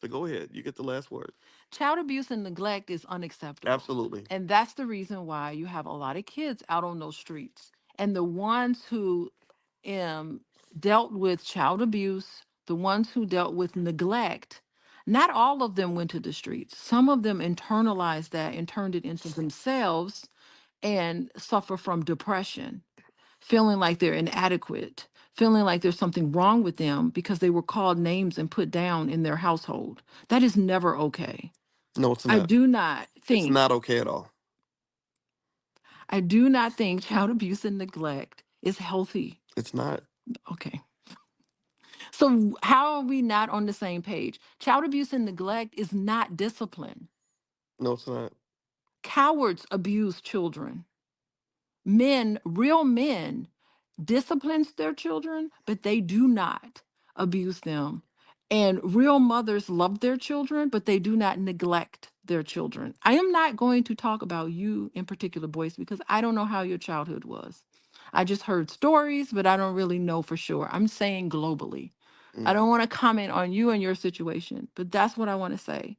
So go ahead. You get the last word. Child abuse and neglect is unacceptable. Absolutely. And that's the reason why you have a lot of kids out on those streets. And the ones who um, dealt with child abuse, the ones who dealt with neglect, not all of them went to the streets. Some of them internalized that and turned it into themselves and suffer from depression, feeling like they're inadequate, feeling like there's something wrong with them because they were called names and put down in their household. That is never okay. No, it's I not. do not It's think, not okay at all. I do not think child abuse and neglect is healthy. It's not. Okay. So how are we not on the same page? Child abuse and neglect is not discipline. No, it's not. Cowards abuse children. Men, real men, disciplines their children, but they do not abuse them. And real mothers love their children, but they do not neglect their children. I am not going to talk about you in particular, Boyce, because I don't know how your childhood was. I just heard stories, but I don't really know for sure. I'm saying globally. I Mm, don't want to comment on you and your situation, but that's what I want to say.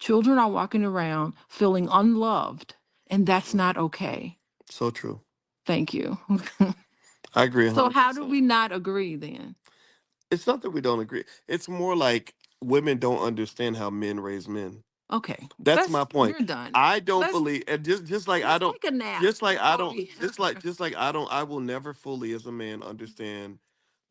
Children are walking around feeling unloved, and that's mm. not okay. So true. Thank you. I agree So how do 100%. we not agree then? It's not that we don't agree. It's more like women don't understand how men raise men. Okay, That's my let's point. we're done. I don't Let's believe, and just like I let's don't, take a nap just like I before don't, we just like I don't, I will never fully as a man understand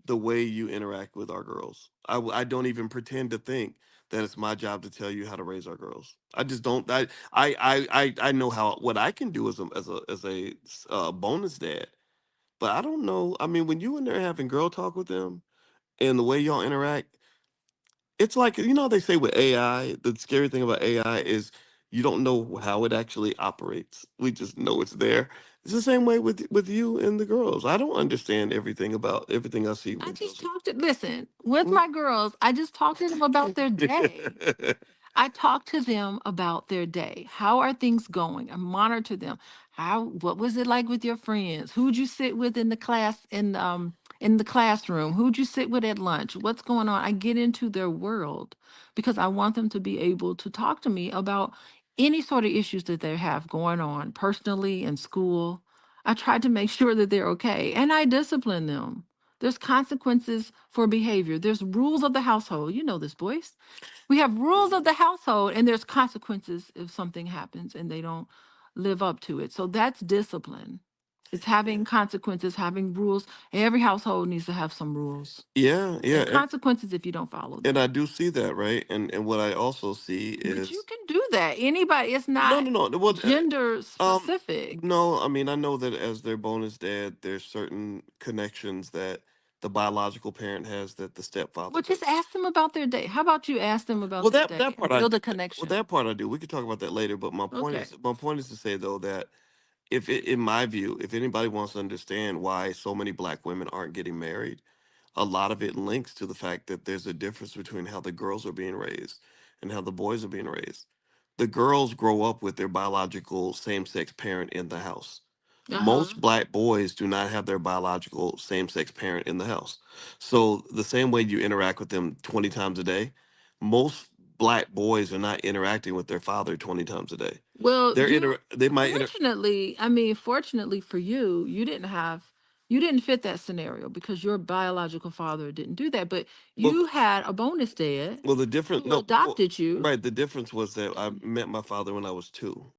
the way you interact with our girls. I don't even pretend to think that it's my job to tell you how to raise our girls. I just don't. I know how what I can do as a bonus dad, but I don't know. I mean, when you in there having girl talk with them and the way y'all interact, it's like they say with AI. The scary thing about AI is you don't know how it actually operates. We just know it's there. It's the same way with you and the girls. I don't understand everything about everything I see I with just those. talked to listen with Mm. my girls. I just talked to them about their day. I talk to them about their day. How are things going? I monitor them. What was it like with your friends? Who'd you sit with in the class in the classroom? Who'd you sit with at lunch? What's going on? I get into their world because I want them to be able to talk to me about any sort of issues that they have going on personally in school. I try to make sure that they're okay and I discipline them. There's consequences for behavior. There's rules of the household. You know this, boys. We have rules of the household, and there's consequences if something happens and they don't live up to it. So that's discipline. It's Yeah, having consequences, having rules. Every household needs to have some rules yeah, yeah, and consequences if you don't follow and them. I do see that, right? And what I also see But you is can do that. Anybody, it's no, not no, no. Well, gender um, specific. no. I mean, I know that as their bonus dad, there's certain connections that the biological parent has that the stepfather Well, just doesn't. ask them about their day. How about you ask them about Well, their that day part and I build a well connection? that part I do. We could talk about that later. But Okay. my point is to say though that if it, in my view, if anybody wants to understand why so many black women aren't getting married, a lot of it links to the fact that there's a difference between how the girls are being raised and how the boys are being raised. The girls grow up with their biological same sex parent in the house. Uh huh. Most black boys do not have their biological same sex parent in the house. So, the same way you interact with them 20 times a day, most black boys are not interacting with their father 20 times a day. Well, you They might fortunately, I mean, fortunately for you, you didn't fit that scenario because your biological father didn't do that, but well, you had a bonus dad well, the difference, who no, well, adopted you. right. The difference was that I met my father when I was 2.